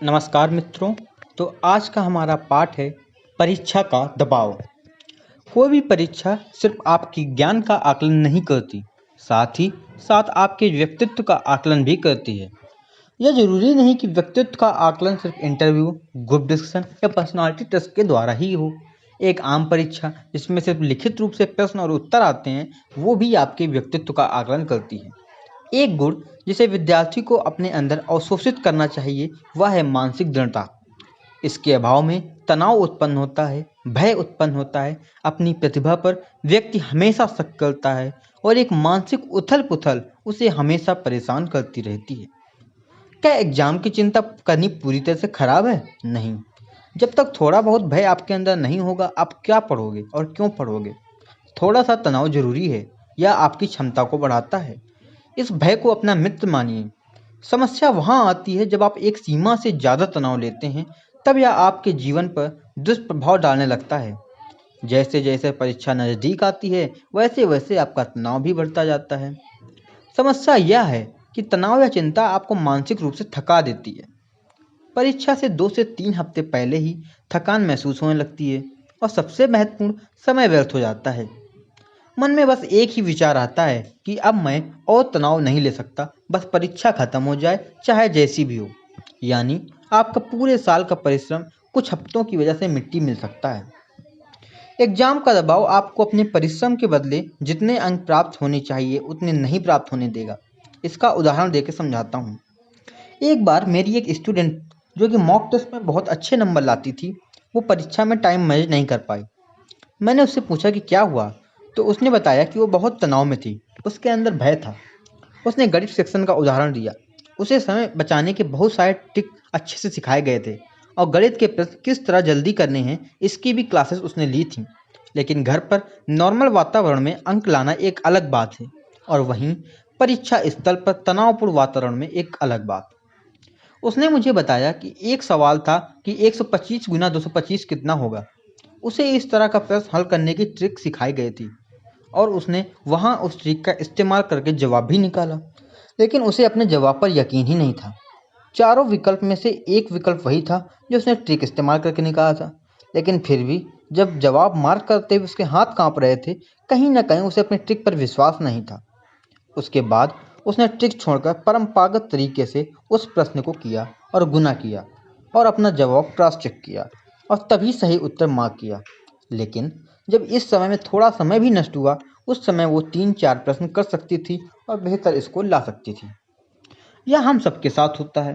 नमस्कार मित्रों। तो आज का हमारा पाठ है परीक्षा का दबाव। कोई भी परीक्षा सिर्फ आपकी ज्ञान का आकलन नहीं करती, साथ ही साथ आपके व्यक्तित्व का आकलन भी करती है। यह जरूरी नहीं कि व्यक्तित्व का आकलन सिर्फ इंटरव्यू, ग्रुप डिस्कशन या पर्सनालिटी टेस्ट के द्वारा ही हो। एक आम परीक्षा जिसमें सिर्फ लिखित रूप से प्रश्न और उत्तर आते हैं, वो भी आपके व्यक्तित्व का आकलन करती है। एक गुण जिसे विद्यार्थी को अपने अंदर अवशोषित करना चाहिए, वह है मानसिक दृढ़ता। इसके अभाव में तनाव उत्पन्न होता है, भय उत्पन्न होता है, अपनी प्रतिभा पर व्यक्ति हमेशा शक करता है और एक मानसिक उथल पुथल उसे हमेशा परेशान करती रहती है। क्या एग्जाम की चिंता करनी पूरी तरह से खराब है? नहीं। जब तक थोड़ा बहुत भय आपके अंदर नहीं होगा, आप क्या पढ़ोगे और क्यों पढ़ोगे? थोड़ा सा तनाव जरूरी है, यह आपकी क्षमता को बढ़ाता है। इस भय को अपना मित्र मानिए। समस्या वहाँ आती है जब आप एक सीमा से ज़्यादा तनाव लेते हैं, तब यह आपके जीवन पर दुष्प्रभाव डालने लगता है। जैसे जैसे परीक्षा नज़दीक आती है, वैसे वैसे आपका तनाव भी बढ़ता जाता है। समस्या यह है कि तनाव या चिंता आपको मानसिक रूप से थका देती है। परीक्षा से 2 से 3 हफ्ते पहले ही थकान महसूस होने लगती है और सबसे महत्वपूर्ण, समय व्यर्थ हो जाता है। मन में बस एक ही विचार आता है कि अब मैं और तनाव नहीं ले सकता, बस परीक्षा खत्म हो जाए, चाहे जैसी भी हो। यानी आपका पूरे साल का परिश्रम कुछ हफ्तों की वजह से मिट्टी मिल सकता है। एग्जाम का दबाव आपको अपने परिश्रम के बदले जितने अंक प्राप्त होने चाहिए उतने नहीं प्राप्त होने देगा। इसका उदाहरण देकर समझाता हूँ। एक बार मेरी एक स्टूडेंट जो कि मॉक टेस्ट में बहुत अच्छे नंबर लाती थी, वो परीक्षा में टाइम मैनेज नहीं कर पाई। मैंने उससे पूछा कि क्या हुआ, तो उसने बताया कि वो बहुत तनाव में थी, उसके अंदर भय था। उसने गणित सेक्शन का उदाहरण दिया। उसे समय बचाने के बहुत सारे ट्रिक अच्छे से सिखाए गए थे और गणित के प्रश्न किस तरह जल्दी करने हैं, इसकी भी क्लासेस उसने ली थी। लेकिन घर पर नॉर्मल वातावरण में अंक लाना एक अलग बात है और वहीं परीक्षा स्थल पर तनावपूर्ण वातावरण में एक अलग बात। उसने मुझे बताया कि एक सवाल था कि 125 गुना 225 कितना होगा। उसे इस तरह का प्रश्न हल करने की ट्रिक सिखाई गई थी और उसने वहाँ उस ट्रिक का इस्तेमाल करके जवाब भी निकाला, लेकिन उसे अपने जवाब पर यकीन ही नहीं था। चारों विकल्प में से एक विकल्प वही था जो उसने ट्रिक इस्तेमाल करके निकाला था, लेकिन फिर भी जब जवाब मार्क करते हुए उसके हाथ कांप रहे थे, कहीं ना कहीं उसे अपने ट्रिक पर विश्वास नहीं था। उसके बाद उसने ट्रिक छोड़कर परंपरागत तरीके से उस प्रश्न को किया और गुना किया और अपना जवाब क्रॉस चेक किया और तभी सही उत्तर मार्क किया। लेकिन जब इस समय में थोड़ा समय भी नष्ट हुआ, उस समय वो 3-4 प्रश्न कर सकती थी और बेहतर स्कोर ला सकती थी। यह हम सबके साथ होता है।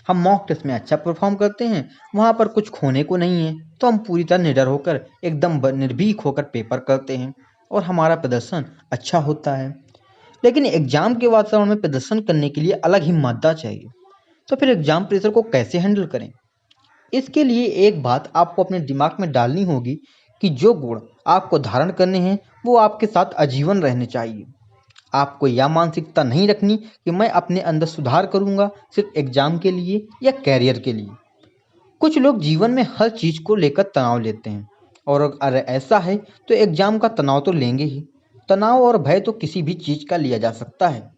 हम मॉक टेस्ट में अच्छा परफॉर्म करते हैं, वहाँ पर कुछ खोने को नहीं है, तो हम पूरी तरह निडर होकर एकदम निर्भीक होकर पेपर करते हैं और हमारा प्रदर्शन अच्छा होता है। लेकिन एग्जाम के वातावरण में प्रदर्शन करने के लिए अलग ही मादा चाहिए। तो फिर एग्जाम प्रेशर को कैसे हैंडल करें? इसके लिए एक बात आपको अपने दिमाग में डालनी होगी कि जो गुण आपको धारण करने हैं, वो आपके साथ आजीवन रहने चाहिए। आपको यह मानसिकता नहीं रखनी कि मैं अपने अंदर सुधार करूंगा सिर्फ एग्जाम के लिए या कैरियर के लिए। कुछ लोग जीवन में हर चीज को लेकर तनाव लेते हैं और अगर ऐसा है तो एग्जाम का तनाव तो लेंगे ही। तनाव और भय तो किसी भी चीज का लिया जा सकता है।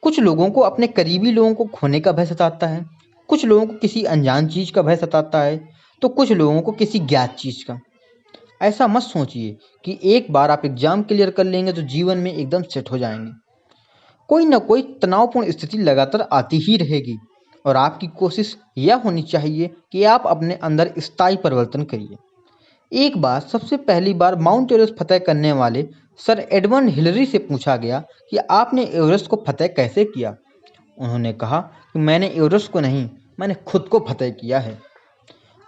कुछ लोगों को अपने करीबी लोगों को खोने का भय सताता है, कुछ लोगों को किसी अनजान चीज का भय सताता है, तो कुछ लोगों को किसी ज्ञात चीज का। ऐसा मत सोचिए कि एक बार आप एग्जाम क्लियर कर लेंगे तो जीवन में एकदम सेट हो जाएंगे। कोई ना कोई तनावपूर्ण स्थिति लगातार आती ही रहेगी और आपकी कोशिश यह होनी चाहिए कि आप अपने अंदर स्थायी परिवर्तन करिए। एक बार सबसे पहली बार माउंट एवरेस्ट फतह करने वाले सर एडमंड हिलरी से पूछा गया कि आपने एवरेस्ट को फतह कैसे किया। उन्होंने कहा कि मैंने एवरेस्ट को नहीं, मैंने खुद को फतह किया है।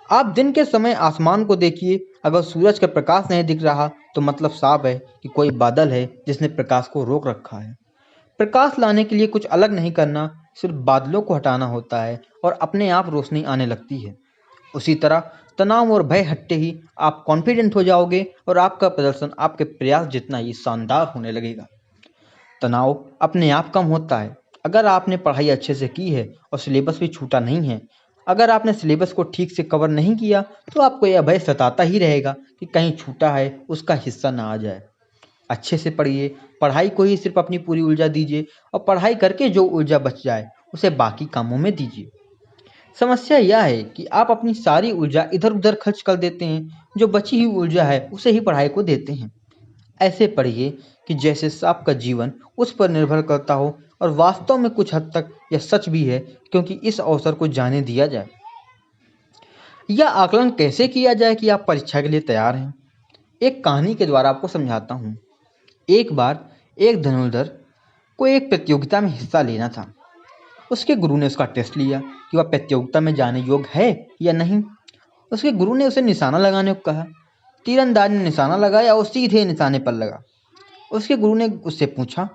आप दिन के समय आसमान को देखिए, अगर सूरज का प्रकाश नहीं दिख रहा तो मतलब साफ है कि कोई बादल है जिसने प्रकाश को रोक रखा है। प्रकाश लाने के लिए कुछ अलग नहीं करना, सिर्फ बादलों को हटाना होता है और अपने आप रोशनी आने लगती है। उसी तरह तनाव और भय हटते ही आप कॉन्फिडेंट हो जाओगे और आपका प्रदर्शन आपके प्रयास जितना ही शानदार होने लगेगा। तनाव अपने आप कम होता है अगर आपने पढ़ाई अच्छे से की है और सिलेबस भी छूटा नहीं है। अगर आपने सिलेबस को ठीक से कवर नहीं किया तो आपको यह भय सताता ही रहेगा कि कहीं छूटा है उसका हिस्सा ना आ जाए। अच्छे से पढ़िए, पढ़ाई को ही सिर्फ अपनी पूरी ऊर्जा दीजिए और पढ़ाई करके जो ऊर्जा बच जाए उसे बाकी कामों में दीजिए। समस्या यह है कि आप अपनी सारी ऊर्जा इधर उधर खर्च कर देते हैं, जो बची हुई ऊर्जा है उसे ही पढ़ाई को देते हैं। ऐसे पढ़िए कि जैसे आपका जीवन उस पर निर्भर करता हो, और वास्तव में कुछ हद तक यह सच भी है, क्योंकि इस अवसर को जाने दिया जाए। यह आकलन कैसे किया जाए कि आप परीक्षा के लिए तैयार हैं? एक कहानी के द्वारा आपको समझाता हूँ। एक बार एक धनुर्धर को एक प्रतियोगिता में हिस्सा लेना था। उसके गुरु ने उसका टेस्ट लिया कि वह प्रतियोगिता में जाने योग्य है या नहीं। उसके गुरु ने उसे निशाना लगाने को कहा। तीरंदाज ने निशाना लगाया और सीधे निशाने पर लगा। उसके गुरु ने उससे पूछा,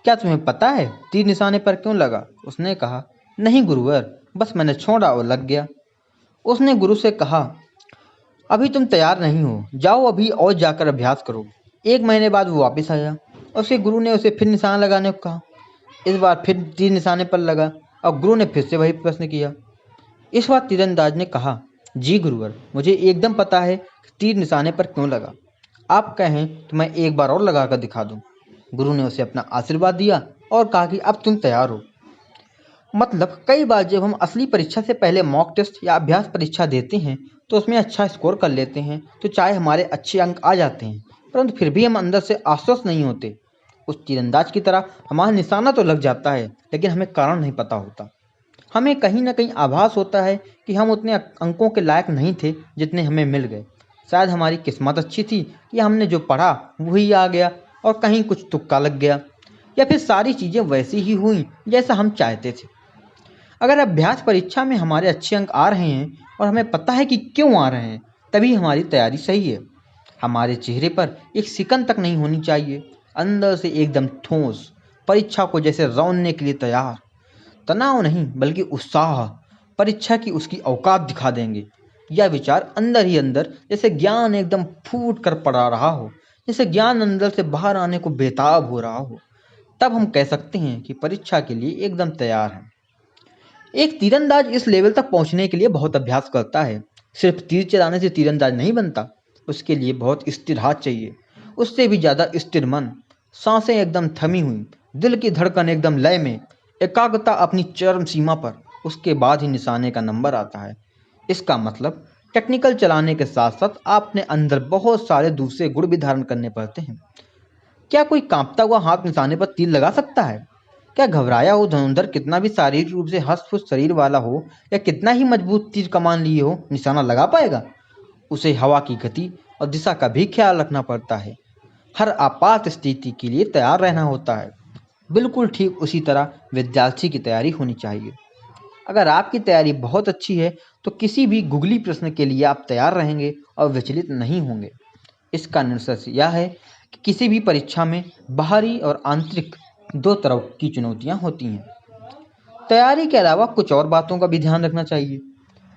क्या तुम्हें पता है तीर निशाने पर क्यों लगा? उसने कहा, नहीं गुरुवर, बस मैंने छोड़ा और लग गया। उसने गुरु से कहा, अभी तुम तैयार नहीं हो, जाओ अभी और जाकर अभ्यास करो। 1 महीने बाद वो वापस आया। उसके गुरु ने उसे फिर निशाना लगाने को कहा। इस बार फिर तीर निशाने पर लगा और गुरु ने फिर से वही प्रश्न किया। इस बार तीरंदाज ने कहा, जी गुरुवर, मुझे एकदम पता है कि तीर निशाने पर क्यों लगा। आप कहें तो मैं एक बार और लगा कर दिखा दूं। गुरु ने उसे अपना आशीर्वाद दिया और कहा कि अब तुम तैयार हो। मतलब कई बार जब हम असली परीक्षा से पहले मॉक टेस्ट या अभ्यास परीक्षा देते हैं तो उसमें अच्छा स्कोर कर लेते हैं, तो चाहे हमारे अच्छे अंक आ जाते हैं, परंतु फिर भी हम अंदर से आश्वस्त नहीं होते। उस तीरंदाज की तरह हमारा निशाना तो लग जाता है, लेकिन हमें कारण नहीं पता होता। हमें कहीं ना कहीं आभास होता है कि हम उतने अंकों के लायक नहीं थे जितने हमें मिल गए। शायद हमारी किस्मत अच्छी थी या हमने जो पढ़ा वही आ गया और कहीं कुछ तुक्का लग गया, या फिर सारी चीज़ें वैसी ही हुई जैसा हम चाहते थे। अगर अभ्यास परीक्षा में हमारे अच्छे अंक आ रहे हैं और हमें पता है कि क्यों आ रहे हैं, तभी हमारी तैयारी सही है। हमारे चेहरे पर एक सिकन तक नहीं होनी चाहिए, अंदर से एकदम ठोस, परीक्षा को जैसे रौंदने के लिए तैयार। तनाव नहीं बल्कि उत्साह, परीक्षा की उसकी औकात दिखा देंगे। यह विचार अंदर ही अंदर जैसे ज्ञान एकदम फूट कर पड़ा रहा हो, जैसे ज्ञान अंदर से बाहर आने को बेताब हो रहा हो। तब हम कह सकते हैं कि परीक्षा के लिए एकदम तैयार हैं। एक तीरंदाज इस लेवल तक पहुंचने के लिए बहुत अभ्यास करता है। सिर्फ तीर चलाने से तीरंदाज नहीं बनता, उसके लिए बहुत स्थिर हाथ चाहिए, उससे भी ज़्यादा स्थिर मन, सांसें एकदम थमी हुई, दिल की धड़कन एकदम लय में, एकाग्रता अपनी चरम सीमा पर। उसके बाद ही निशाने का नंबर आता है। इसका मतलब टेक्निकल चलाने के साथ साथ आपने अंदर बहुत सारे दूसरे गुण भी धारण करने पड़ते हैं। क्या कोई कांपता हुआ हाथ निशाने पर तीर लगा सकता है? क्या घबराया हो धनुर्धर कितना भी शारीरिक रूप से हष्ट-पुष्ट शरीर वाला हो या कितना ही मजबूत तीर कमान लिए हो, निशाना लगा पाएगा? उसे हवा की गति और दिशा का भी ख्याल रखना पड़ता है। हर आपात स्थिति के लिए तैयार रहना होता है। बिल्कुल ठीक उसी तरह विद्यार्थी की तैयारी होनी चाहिए। अगर आपकी तैयारी बहुत अच्छी है तो किसी भी गूगली प्रश्न के लिए आप तैयार रहेंगे और विचलित नहीं होंगे। इसका निष्कर्ष यह है कि किसी भी परीक्षा में बाहरी और आंतरिक दो तरह की चुनौतियां होती हैं। तैयारी के अलावा कुछ और बातों का भी ध्यान रखना चाहिए।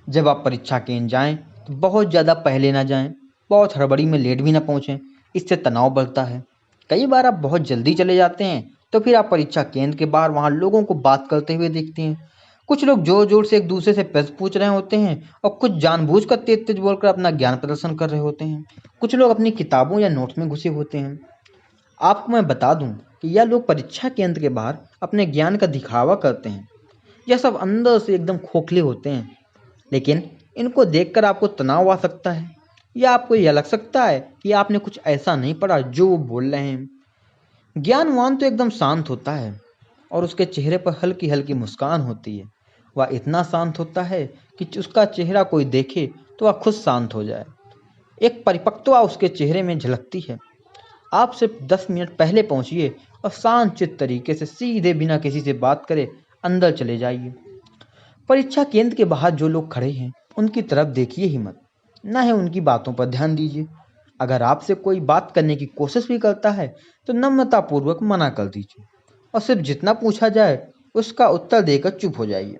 जब आप परीक्षा केंद्र जाएं तो बहुत ज़्यादा पहले ना जाएं, बहुत हड़बड़ी में लेट भी ना पहुंचें, इससे तनाव बढ़ता है। कई बार आप बहुत जल्दी चले जाते हैं तो फिर आप परीक्षा केंद्र के बाहर वहाँ लोगों को बात करते हुए देखते हैं। कुछ लोग जोर जोर से एक दूसरे से प्रश्न पूछ रहे होते हैं और कुछ जानबूझकर तेज तेज बोलकर अपना ज्ञान प्रदर्शन कर रहे होते हैं। कुछ लोग अपनी किताबों या नोट्स में घुसे होते हैं। आपको मैं बता दूं कि यह लोग परीक्षा केंद्र के बाहर अपने ज्ञान का दिखावा करते हैं। यह सब अंदर से एकदम खोखले होते हैं, लेकिन इनको देखकर आपको तनाव आ सकता है, या आपको यह लग सकता है कि आपने कुछ ऐसा नहीं पढ़ा जो वो बोल रहे हैं। ज्ञानवान तो एकदम शांत होता है और उसके चेहरे पर हल्की हल्की मुस्कान होती है। वह इतना शांत होता है कि उसका चेहरा कोई देखे तो वह खुद शांत हो जाए। एक परिपक्वता उसके चेहरे में झलकती है। आप सिर्फ 10 मिनट पहले पहुंचिए और शांतचित्त तरीके से सीधे बिना किसी से बात करे अंदर चले जाइए। परीक्षा केंद्र के बाहर जो लोग खड़े हैं उनकी तरफ देखिए ही मत, ना ही उनकी बातों पर ध्यान दीजिए। अगर आपसे कोई बात करने की कोशिश भी करता है तो नम्रतापूर्वक मना कर दीजिए और सिर्फ जितना पूछा जाए उसका उत्तर देकर चुप हो जाइए।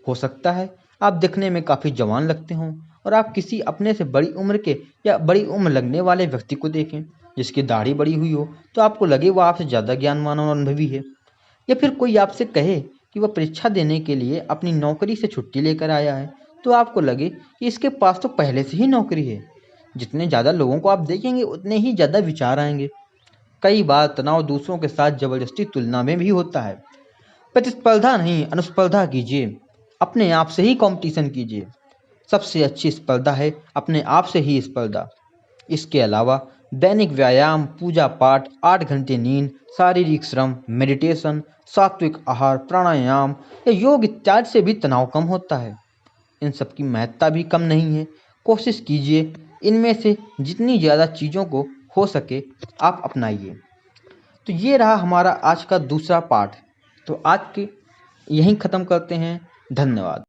हो सकता है आप दिखने में काफ़ी जवान लगते हों और आप किसी अपने से बड़ी उम्र के या बड़ी उम्र लगने वाले व्यक्ति को देखें जिसकी दाढ़ी बड़ी हुई हो, तो आपको लगे वह आपसे ज़्यादा ज्ञानवान और अनुभवी है। या फिर कोई आपसे कहे कि वह परीक्षा देने के लिए अपनी नौकरी से छुट्टी लेकर आया है, तो आपको लगे कि इसके पास तो पहले से ही नौकरी है। जितने ज़्यादा लोगों को आप देखेंगे उतने ही ज़्यादा विचार आएंगे। कई बार तनाव दूसरों के साथ जबरदस्ती तुलना में भी होता है। प्रतिस्पर्धा नहीं, अनुस्पर्धा कीजिए। अपने आप से ही कंपटीशन कीजिए। सबसे अच्छी स्पर्धा है अपने आप से ही स्पर्धा। इसके अलावा दैनिक व्यायाम, पूजा पाठ, 8 घंटे नींद, शारीरिक श्रम, मेडिटेशन, सात्विक आहार, प्राणायाम या योग इत्यादि से भी तनाव कम होता है। इन सब की महत्ता भी कम नहीं है। कोशिश कीजिए इनमें से जितनी ज़्यादा चीज़ों को हो सके आप अपनाइए। तो ये रहा हमारा आज का दूसरा पाठ। तो आज के यहीं ख़त्म करते हैं। धन्यवाद।